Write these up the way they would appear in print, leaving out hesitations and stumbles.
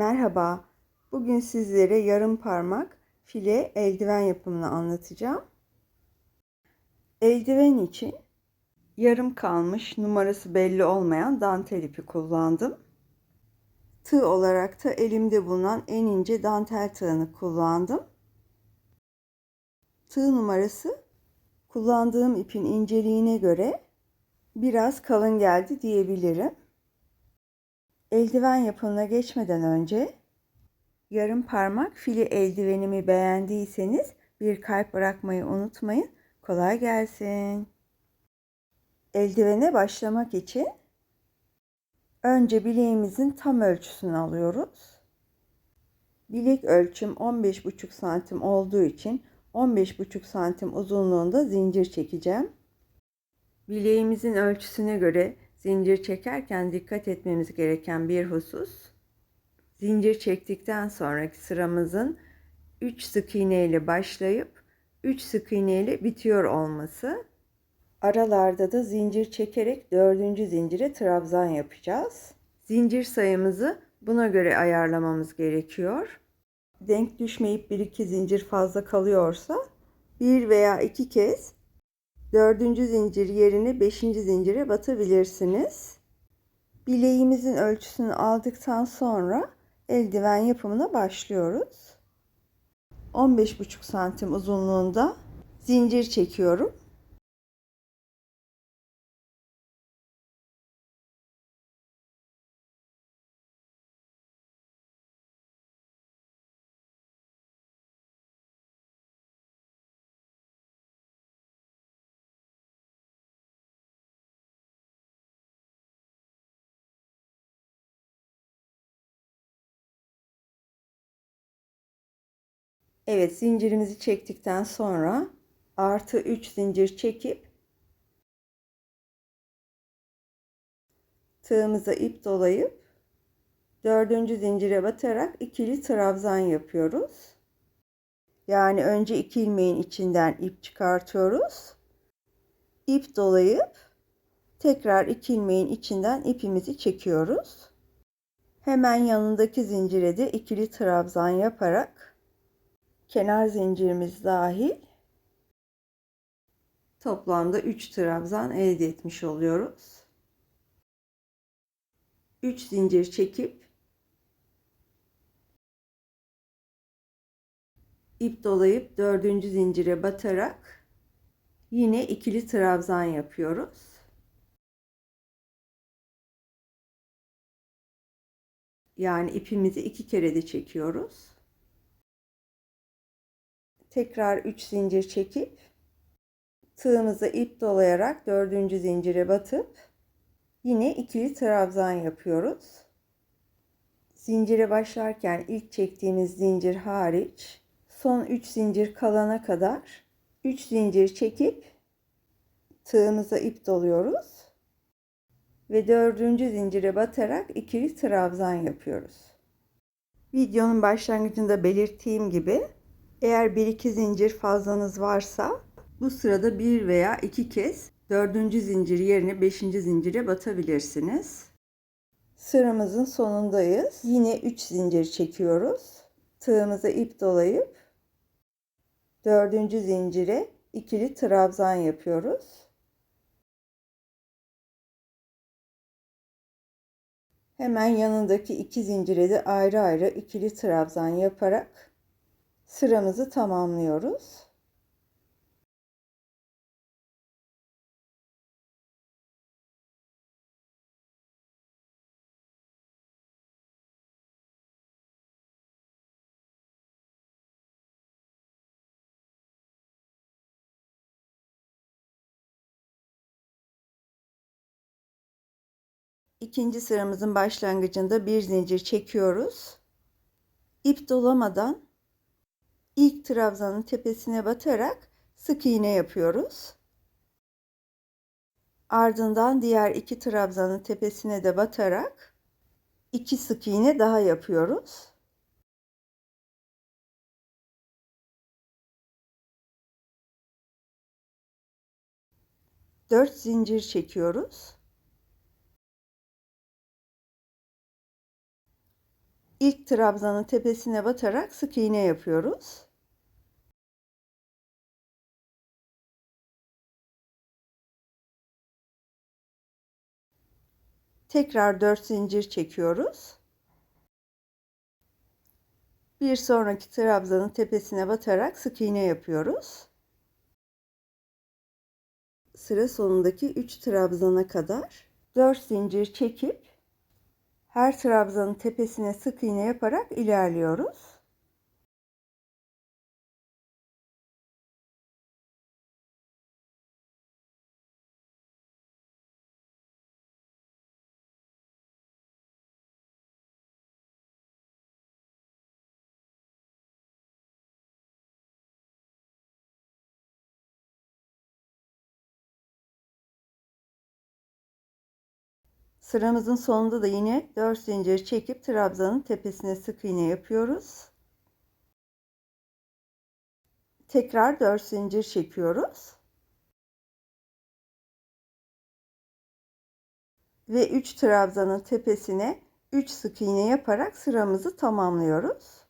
Merhaba, bugün sizlere yarım parmak file eldiven yapımını anlatacağım. Eldiven için yarım kalmış, numarası belli olmayan dantel ipi kullandım. Tığ olarak da elimde bulunan en ince dantel tığını kullandım. Tığ numarası kullandığım ipin inceliğine göre biraz kalın geldi diyebilirim. Eldiven yapımına geçmeden önce yarım parmak fili eldivenimi beğendiyseniz bir kalp bırakmayı unutmayın. Kolay gelsin. Eldivene başlamak için önce bileğimizin tam ölçüsünü alıyoruz. Bilek ölçüm 15,5 santim olduğu için 15,5 santim uzunluğunda zincir çekeceğim. Bileğimizin ölçüsüne göre zincir çekerken dikkat etmemiz gereken bir husus, zincir çektikten sonraki sıramızın 3 sık iğne ile başlayıp 3 sık iğne ile bitiyor olması. Aralarda da zincir çekerek 4. zincire trabzan yapacağız. Zincir sayımızı buna göre ayarlamamız gerekiyor. Denk düşmeyip 1-2 zincir fazla kalıyorsa 1 veya 2 kez 4. zincir yerine 5. zincire batabilirsiniz. Bileğimizin ölçüsünü aldıktan sonra eldiven yapımına başlıyoruz. 15,5 santim uzunluğunda zincir çekiyorum. Evet, zincirimizi çektikten sonra artı 3 zincir çekip tığımıza ip dolayıp 4. zincire batarak ikili trabzan yapıyoruz. Yani önce 2 ilmeğin içinden ip çıkartıyoruz. İp dolayıp tekrar 2 ilmeğin içinden ipimizi çekiyoruz. Hemen yanındaki zincire de ikili trabzan yaparak kenar zincirimiz dahil toplamda 3 trabzan elde etmiş oluyoruz. 3 zincir çekip ip dolayıp 4. zincire batarak yine ikili trabzan yapıyoruz. Yani ipimizi 2 kere de çekiyoruz. Tekrar 3 zincir çekip tığımıza ip dolayarak 4. zincire batıp yine ikili trabzan yapıyoruz. Zincire başlarken ilk çektiğimiz zincir hariç son 3 zincir kalana kadar 3 zincir çekip tığımıza ip doluyoruz ve 4. zincire batarak ikili trabzan yapıyoruz. Videonun başlangıcında belirttiğim gibi eğer 1-2 zincir fazlanız varsa bu sırada 1 veya 2 kez 4. zincir yerine 5. zincire batabilirsiniz. Sıramızın sonundayız. Yine 3 zincir çekiyoruz. Tığımıza ip dolayıp 4. zincire ikili trabzan yapıyoruz. Hemen yanındaki 2 zincire de ayrı ayrı ikili trabzan yaparak sıramızı tamamlıyoruz. İkinci sıramızın başlangıcında bir zincir çekiyoruz. İp dolamadan ilk trabzanın tepesine batarak sık iğne yapıyoruz. Ardından diğer 2 trabzanın tepesine de batarak 2 sık iğne daha yapıyoruz. Dört zincir çekiyoruz. İlk trabzanın tepesine batarak sık iğne yapıyoruz. Tekrar 4 zincir çekiyoruz. Bir sonraki trabzanın tepesine batarak sık iğne yapıyoruz. Sıra sonundaki 3 trabzana kadar 4 zincir çekip her trabzanın tepesine sık iğne yaparak ilerliyoruz. Sıramızın sonunda da yine 4 zincir çekip trabzanın tepesine sık iğne yapıyoruz. Tekrar 4 zincir çekiyoruz. Ve 3 trabzanın tepesine 3 sık iğne yaparak sıramızı tamamlıyoruz.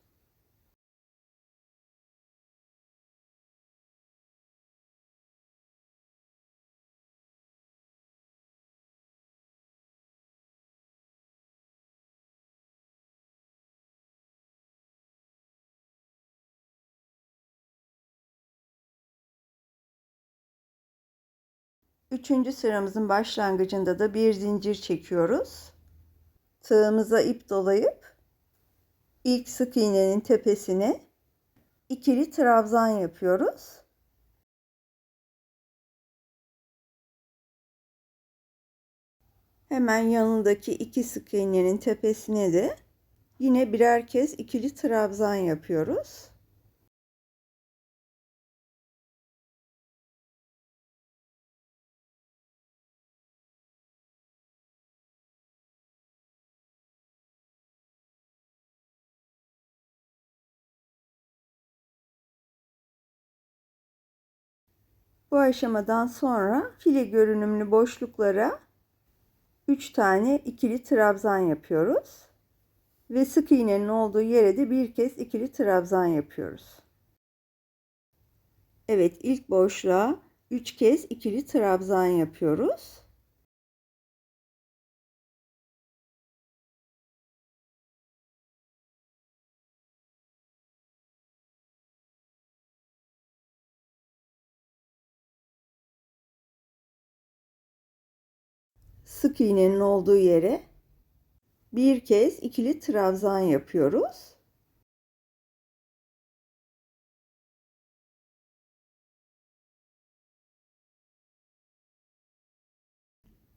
Üçüncü sıramızın başlangıcında da bir zincir çekiyoruz. Tığımıza ip dolayıp ilk sık iğnenin tepesine ikili trabzan yapıyoruz. Hemen yanındaki iki sık iğnenin tepesine de yine birer kez ikili trabzan yapıyoruz. Bu aşamadan sonra file görünümlü boşluklara 3 tane ikili trabzan yapıyoruz. Ve sık iğnenin olduğu yere de bir kez ikili trabzan yapıyoruz. Evet, ilk boşluğa 3 kez ikili trabzan yapıyoruz. Sık iğnenin olduğu yere bir kez ikili trabzan yapıyoruz.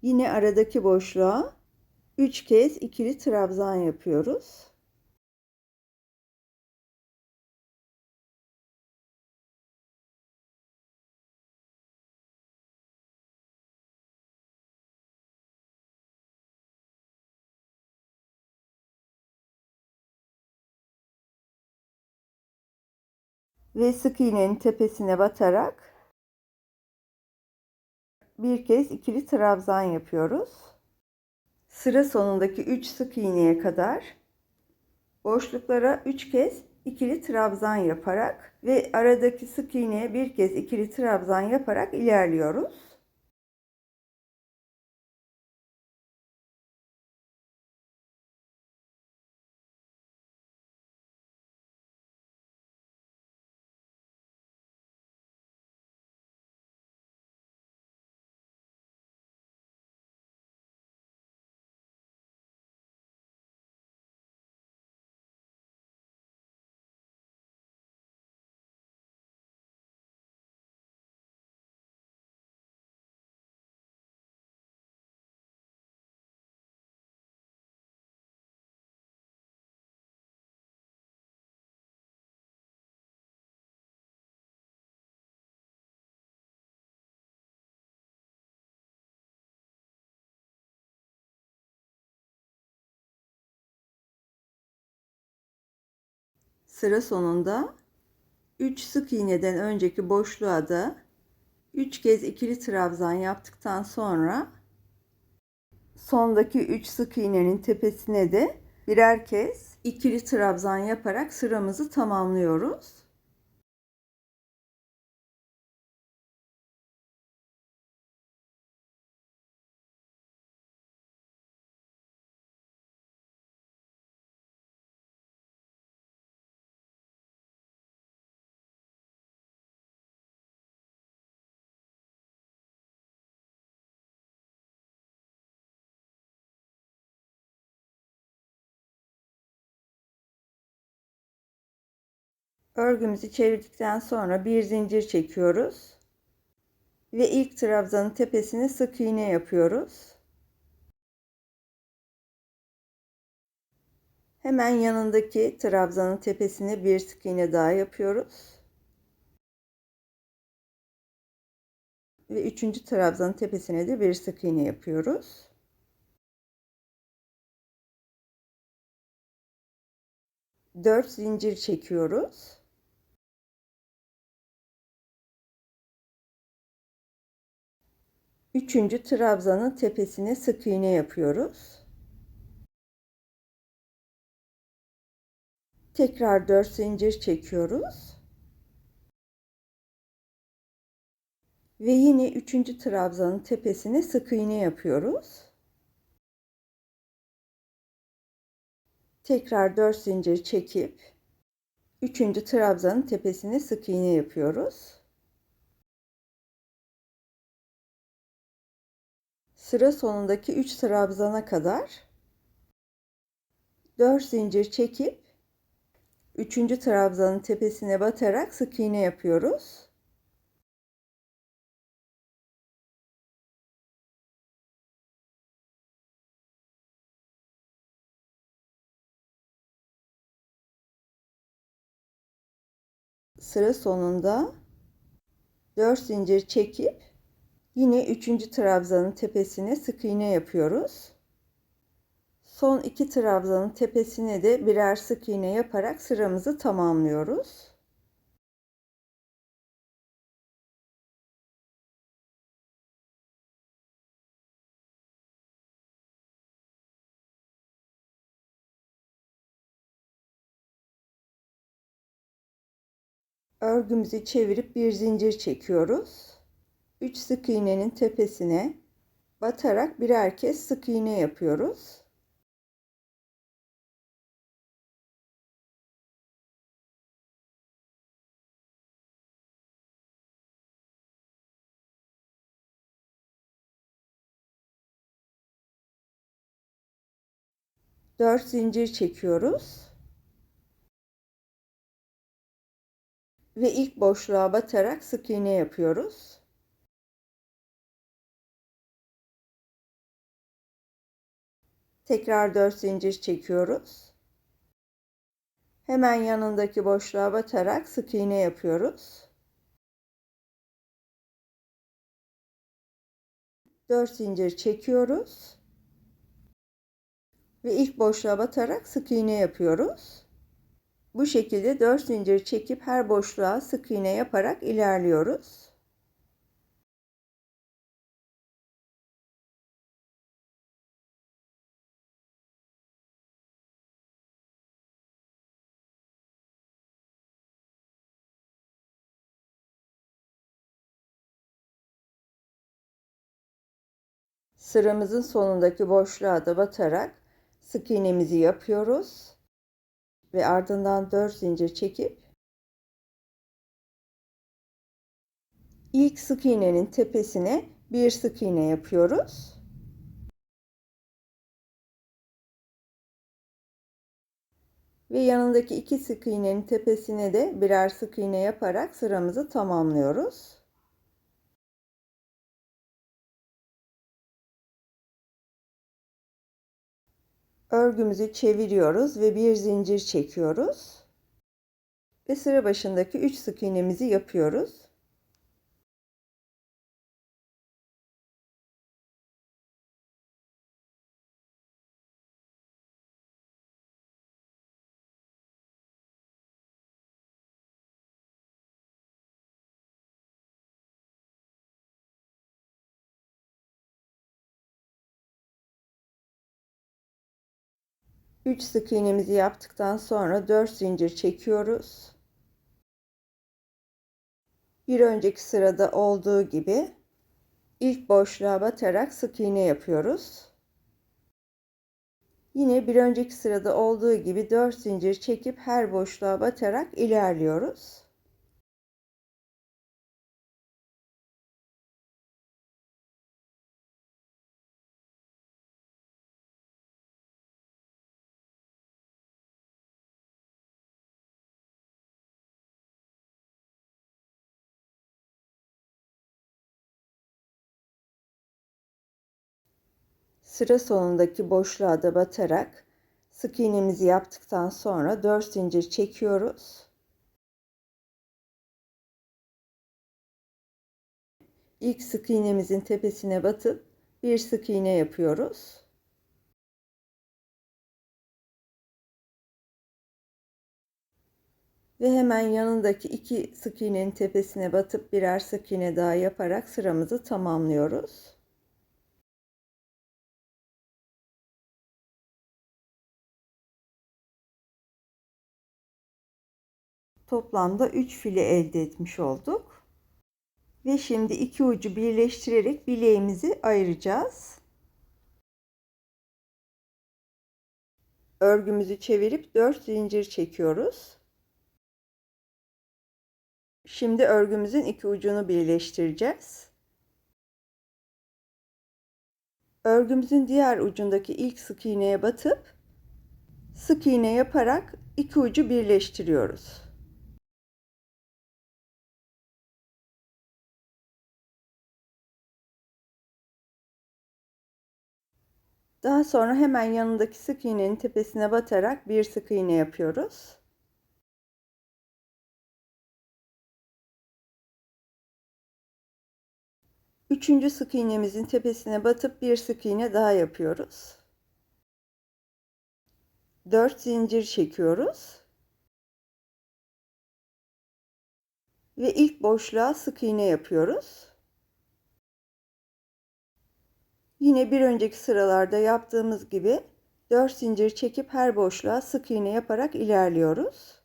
Yine aradaki boşluğa 3 kez ikili trabzan yapıyoruz. Ve sık iğnenin tepesine batarak bir kez ikili trabzan yapıyoruz. Sıra sonundaki 3 sık iğneye kadar boşluklara 3 kez ikili trabzan yaparak ve aradaki sık iğneye bir kez ikili trabzan yaparak ilerliyoruz. Sıra sonunda 3 sık iğneden önceki boşluğa da 3 kez ikili trabzan yaptıktan sonra sondaki 3 sık iğnenin tepesine de birer kez ikili trabzan yaparak sıramızı tamamlıyoruz. Örgümüzü çevirdikten sonra bir zincir çekiyoruz ve ilk trabzanın tepesine sık iğne yapıyoruz. Hemen yanındaki trabzanın tepesine bir sık iğne daha yapıyoruz. Ve üçüncü trabzanın tepesine de bir sık iğne yapıyoruz. Dört zincir çekiyoruz. Üçüncü trabzanın tepesine sık iğne yapıyoruz. Tekrar 4 zincir çekiyoruz. Ve yine üçüncü trabzanın tepesine sık iğne yapıyoruz. Tekrar 4 zincir çekip üçüncü trabzanın tepesine sık iğne yapıyoruz. Sıra sonundaki 3 trabzana kadar 4 zincir çekip üçüncü trabzanın tepesine batarak sık iğne yapıyoruz. Sıra sonunda 4 zincir çekip yine üçüncü trabzanın tepesine sık iğne yapıyoruz. Son iki trabzanın tepesine de birer sık iğne yaparak sıramızı tamamlıyoruz. Örgümüzü çevirip bir zincir çekiyoruz. 3 sık iğnenin tepesine batarak birer kez sık iğne yapıyoruz. Dört zincir çekiyoruz. Ve ilk boşluğa batarak sık iğne yapıyoruz. Tekrar 4 zincir çekiyoruz. Hemen yanındaki boşluğa batarak sık iğne yapıyoruz. 4 zincir çekiyoruz. Ve ilk boşluğa batarak sık iğne yapıyoruz. Bu şekilde 4 zincir çekip her boşluğa sık iğne yaparak ilerliyoruz. Sıramızın sonundaki boşluğa da batarak sık iğnemizi yapıyoruz ve ardından 4 zincir çekip ilk sık iğnenin tepesine bir sık iğne yapıyoruz. Ve yanındaki iki sık iğnenin tepesine de birer sık iğne yaparak sıramızı tamamlıyoruz. Örgümüzü çeviriyoruz ve bir zincir çekiyoruz. Ve sıra başındaki 3 sık iğnemizi yapıyoruz. 3 sık iğnemizi yaptıktan sonra 4 zincir çekiyoruz. Bir önceki sırada olduğu gibi ilk boşluğa batarak sık iğne yapıyoruz. Yine bir önceki sırada olduğu gibi 4 zincir çekip her boşluğa batarak ilerliyoruz. Sıra sonundaki boşluğa da batarak sık iğnemizi yaptıktan sonra 4 zincir çekiyoruz. İlk sık iğnemizin tepesine batıp bir sık iğne yapıyoruz. Ve hemen yanındaki 2 sık iğnenin tepesine batıp birer sık iğne daha yaparak sıramızı tamamlıyoruz. Toplamda 3 file elde etmiş olduk. Ve şimdi iki ucu birleştirerek bileğimizi ayıracağız. Örgümüzü çevirip 4 zincir çekiyoruz. Şimdi örgümüzün iki ucunu birleştireceğiz. Örgümüzün diğer ucundaki ilk sık iğneye batıp sık iğne yaparak iki ucu birleştiriyoruz. Daha sonra hemen yanındaki sık iğnenin tepesine batarak bir sık iğne yapıyoruz. Üçüncü sık iğnemizin tepesine batıp bir sık iğne daha yapıyoruz. 4 zincir çekiyoruz. Ve ilk boşluğa sık iğne yapıyoruz. Yine bir önceki sıralarda yaptığımız gibi 4 zincir çekip her boşluğa sık iğne yaparak ilerliyoruz.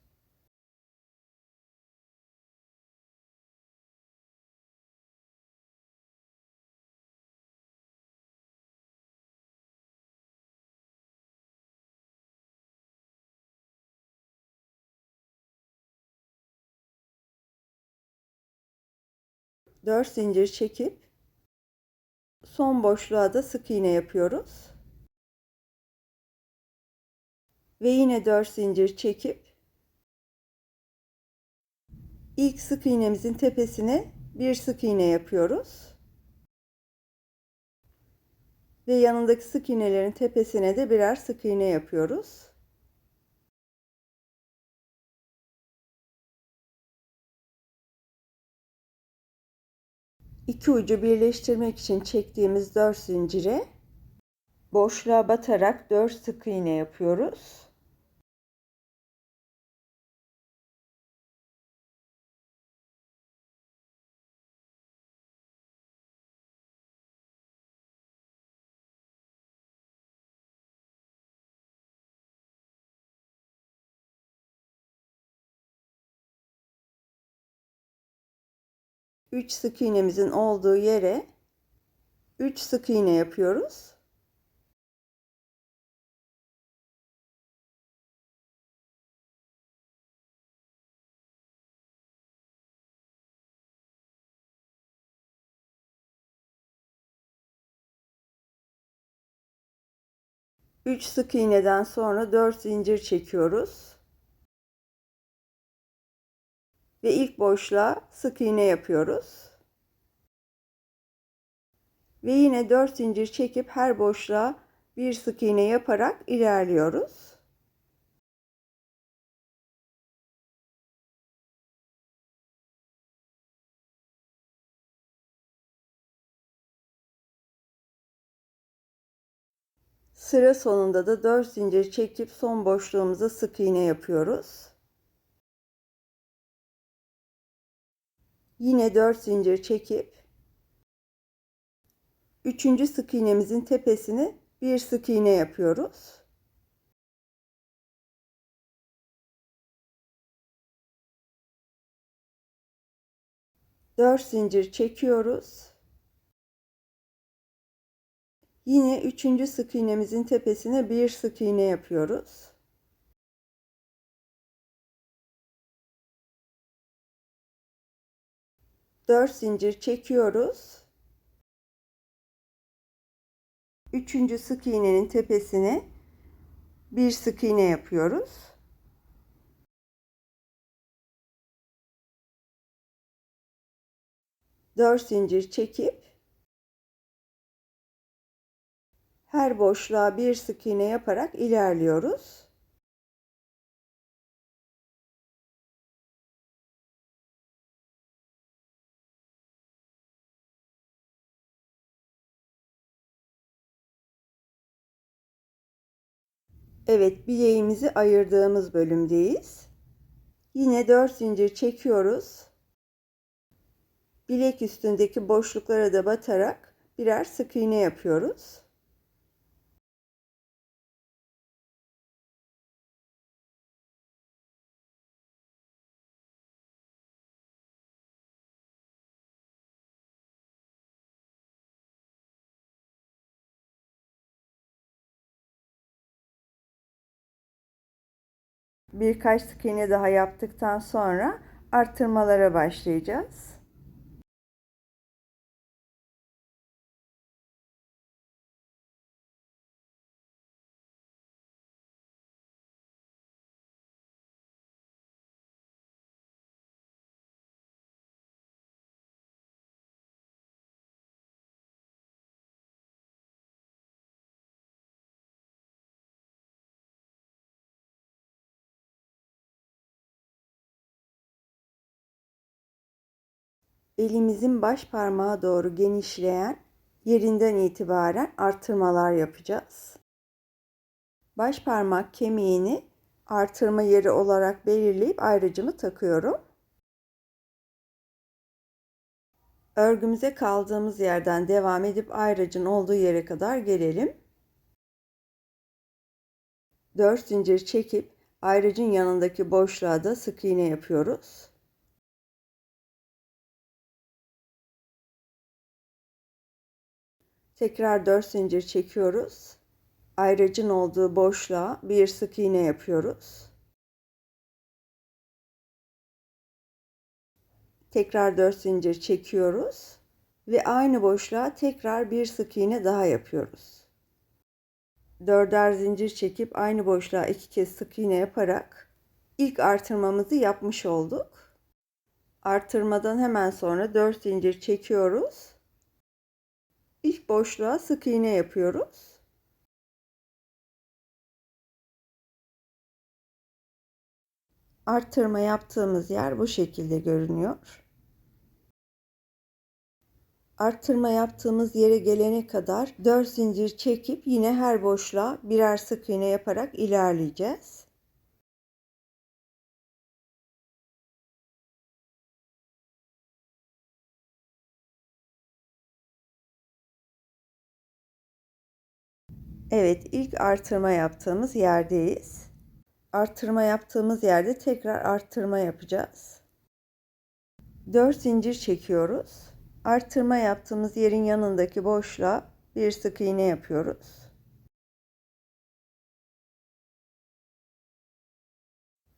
Dört zincir çekip son boşluğa da sık iğne yapıyoruz. Ve yine 4 zincir çekip ilk sık iğnemizin tepesine bir sık iğne yapıyoruz. Ve yanındaki sık iğnelerin tepesine de birer sık iğne yapıyoruz. İki ucu birleştirmek için çektiğimiz 4 zincire boşluğa batarak 4 sık iğne yapıyoruz. Üç sık iğnemizin olduğu yere 3 sık iğne yapıyoruz. Üç sık iğneden sonra 4 zincir çekiyoruz. Ve ilk boşluğa sık iğne yapıyoruz. Ve yine 4 zincir çekip her boşluğa bir sık iğne yaparak ilerliyoruz. Sıra sonunda da 4 zincir çekip son boşluğumuza sık iğne yapıyoruz. Yine 4 zincir çekip üçüncü sık iğnemizin tepesine bir sık iğne yapıyoruz. 4 zincir çekiyoruz. Yine 3. sık iğnemizin tepesine bir sık iğne yapıyoruz. Dört zincir çekiyoruz. 3. sık iğnenin tepesine bir sık iğne yapıyoruz. Dört zincir çekip her boşluğa bir sık iğne yaparak ilerliyoruz. Evet, bileğimizi ayırdığımız bölümdeyiz. Yine 4 zincir çekiyoruz. Bilek üstündeki boşluklara da batarak birer sık iğne yapıyoruz. Birkaç sık iğne daha yaptıktan sonra arttırmalara başlayacağız. Elimizin baş parmağı doğru genişleyen yerinden itibaren artırmalar yapacağız. Baş parmak kemiğini artırma yeri olarak belirleyip ayracımı takıyorum. Örgümüze kaldığımız yerden devam edip ayracın olduğu yere kadar gelelim. 4 zincir çekip ayracın yanındaki boşluğa da sık iğne yapıyoruz. Tekrar 4 zincir çekiyoruz. Ayracın olduğu boşluğa bir sık iğne yapıyoruz. Tekrar 4 zincir çekiyoruz ve aynı boşluğa tekrar bir sık iğne daha yapıyoruz. 4'er zincir çekip aynı boşluğa 2 kez sık iğne yaparak ilk artırmamızı yapmış olduk. Artırmadan hemen sonra 4 zincir çekiyoruz. İlk boşluğa sık iğne yapıyoruz. Artırma yaptığımız yer bu şekilde görünüyor. Artırma yaptığımız yere gelene kadar 4 zincir çekip yine her boşluğa birer sık iğne yaparak ilerleyeceğiz. Evet, ilk artırma yaptığımız yerdeyiz. Artırma yaptığımız yerde tekrar artırma yapacağız. 4 zincir çekiyoruz. Artırma yaptığımız yerin yanındaki boşluğa bir sık iğne yapıyoruz.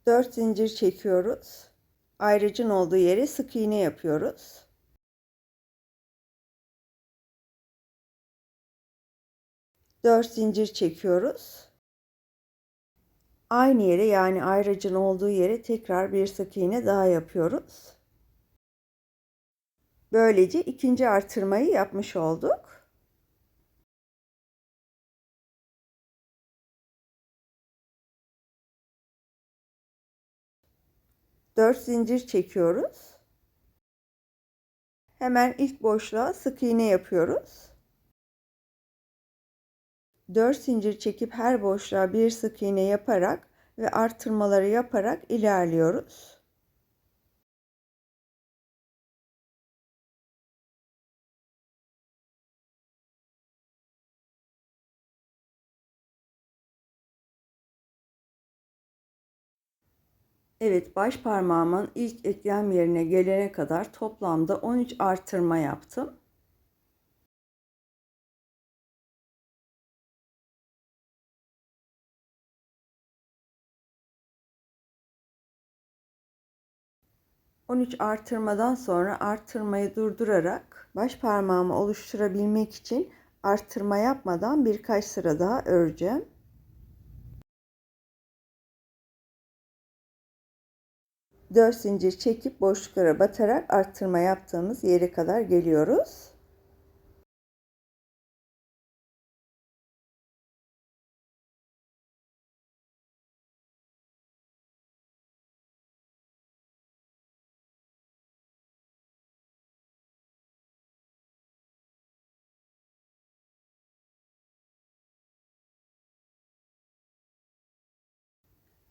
4 zincir çekiyoruz. Ayracın olduğu yere sık iğne yapıyoruz. 4 zincir çekiyoruz. Aynı yere, yani ayracın olduğu yere tekrar bir sık iğne daha yapıyoruz. Böylece ikinci artırmayı yapmış olduk. Dört zincir çekiyoruz. Hemen ilk boşluğa sık iğne yapıyoruz. 4 zincir çekip her boşluğa bir sık iğne yaparak ve artırmaları yaparak ilerliyoruz. Evet, baş parmağımın ilk eklem yerine gelene kadar toplamda 13 artırma yaptım. ...13 artırmadan sonra artırmayı durdurarak baş parmağımı oluşturabilmek için artırma yapmadan birkaç sıra daha öreceğim. 4 zincir çekip boşluklara batarak artırma yaptığımız yere kadar geliyoruz.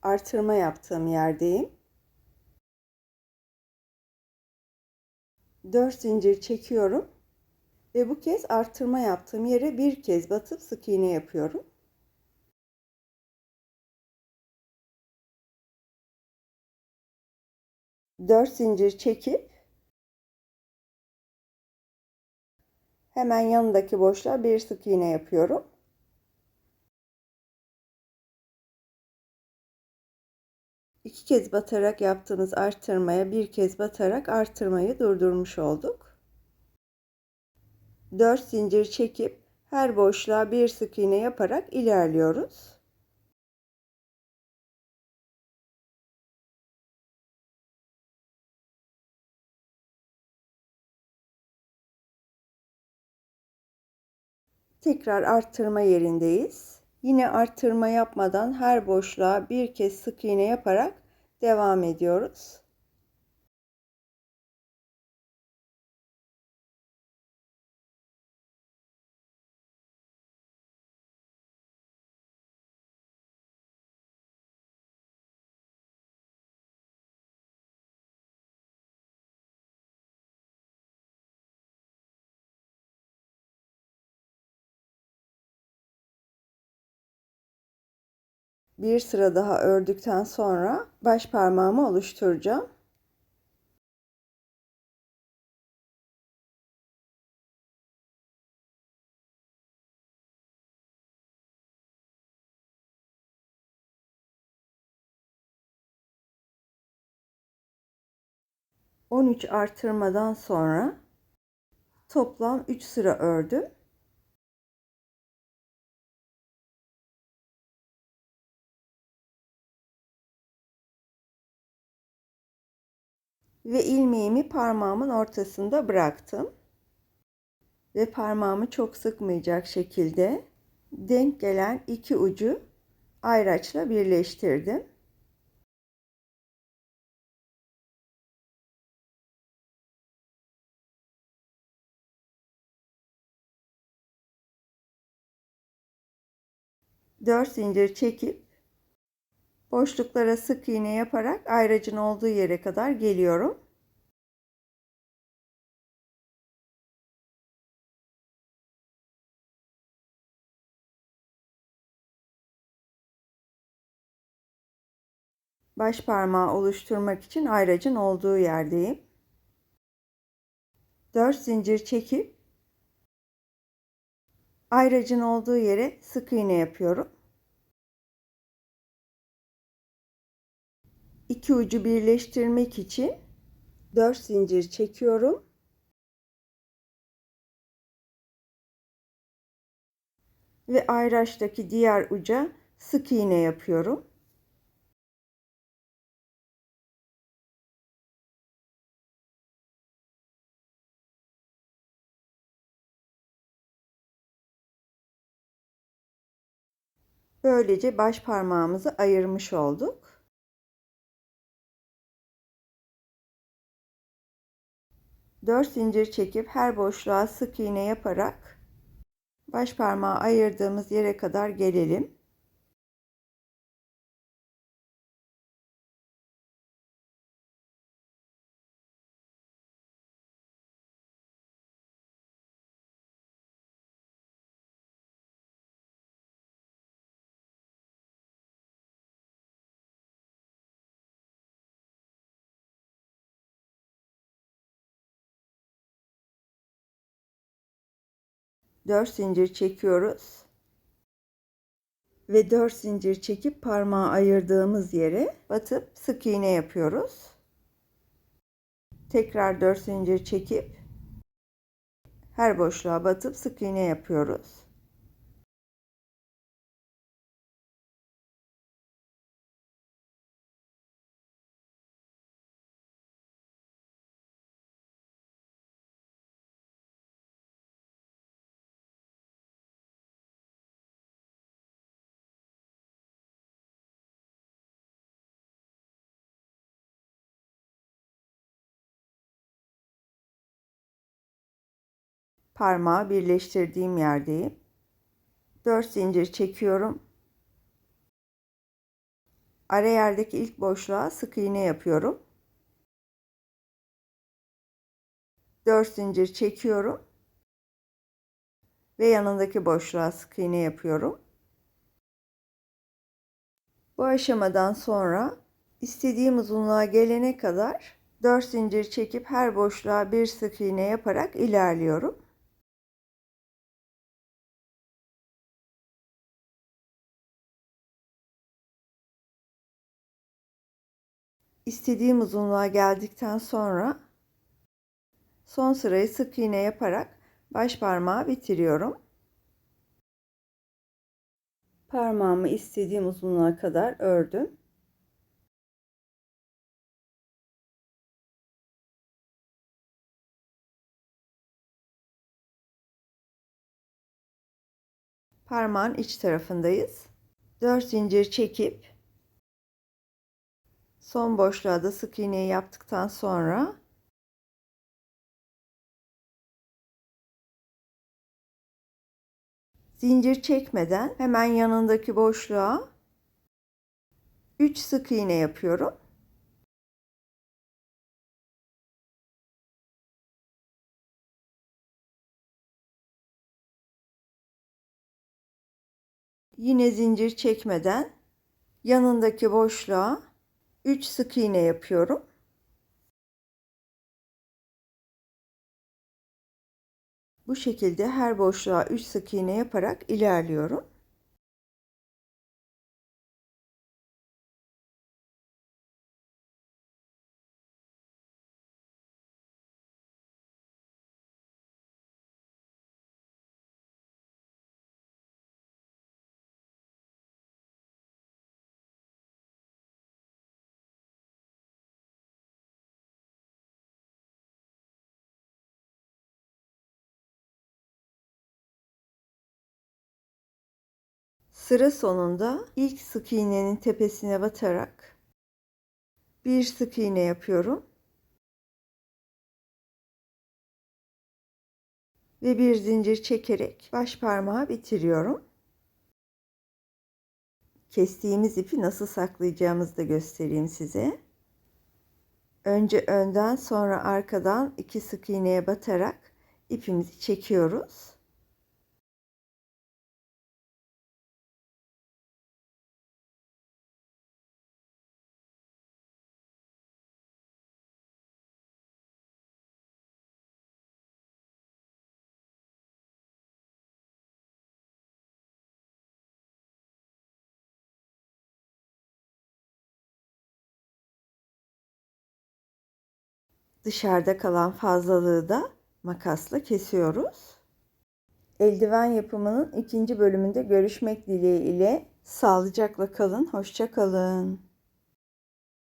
Artırma yaptığım yerdeyim. 4 zincir çekiyorum ve bu kez artırma yaptığım yere bir kez batıp sık iğne yapıyorum. Dört zincir çekip hemen yanındaki boşluğa bir sık iğne yapıyorum. İki kez batarak yaptığımız artırmaya bir kez batarak artırmayı durdurmuş olduk. 4 zincir çekip her boşluğa bir sık iğne yaparak ilerliyoruz. Tekrar arttırma yerindeyiz. Yine arttırma yapmadan her boşluğa bir kez sık iğne yaparak devam ediyoruz. Bir sıra daha ördükten sonra baş parmağımı oluşturacağım. On üç artırmadan sonra toplam 3 sıra ördüm. Ve ilmeğimi parmağımın ortasında bıraktım. Ve parmağımı çok sıkmayacak şekilde denk gelen iki ucu ayraçla birleştirdim. Dört zincir çekip boşluklara sık iğne yaparak ayracın olduğu yere kadar geliyorum. Baş parmağı oluşturmak için ayracın olduğu yerdeyim. 4 zincir çekip ayracın olduğu yere sık iğne yapıyorum. İki ucu birleştirmek için 4 zincir çekiyorum. Ve ayraçtaki diğer uca sık iğne yapıyorum. Böylece baş parmağımızı ayırmış olduk. Dört zincir çekip her boşluğa sık iğne yaparak baş parmağı ayırdığımız yere kadar gelelim. 4 zincir çekiyoruz. Ve 4 zincir çekip parmağı ayırdığımız yere batıp sık iğne yapıyoruz. Tekrar 4 zincir çekip her boşluğa batıp sık iğne yapıyoruz. Parmağı birleştirdiğim yerdeyim. 4 zincir çekiyorum. Ara yerdeki ilk boşluğa sık iğne yapıyorum. 4 zincir çekiyorum ve yanındaki boşluğa sık iğne yapıyorum. Bu aşamadan sonra istediğim uzunluğa gelene kadar 4 zincir çekip her boşluğa bir sık iğne yaparak ilerliyorum. İstediğim uzunluğa geldikten sonra son sırayı sık iğne yaparak baş parmağı bitiriyorum. Parmağımı istediğim uzunluğa kadar ördüm. Parmağın iç tarafındayız. 4 zincir çekip son boşluğa da sık iğneyi yaptıktan sonra zincir çekmeden hemen yanındaki boşluğa 3 sık iğne yapıyorum. Yine zincir çekmeden yanındaki boşluğa 3 sık iğne yapıyorum. Bu şekilde her boşluğa 3 sık iğne yaparak ilerliyorum. Sıra sonunda ilk sık iğnenin tepesine batarak bir sık iğne yapıyorum. Ve bir zincir çekerek baş parmağı bitiriyorum. Kestiğimiz ipi nasıl saklayacağımızı da göstereyim size. Önce önden sonra arkadan 2 sık iğneye batarak ipimizi çekiyoruz. Dışarıda kalan fazlalığı da makasla kesiyoruz. Eldiven yapımının ikinci bölümünde görüşmek dileğiyle. Sağlıcakla kalın, hoşça kalın.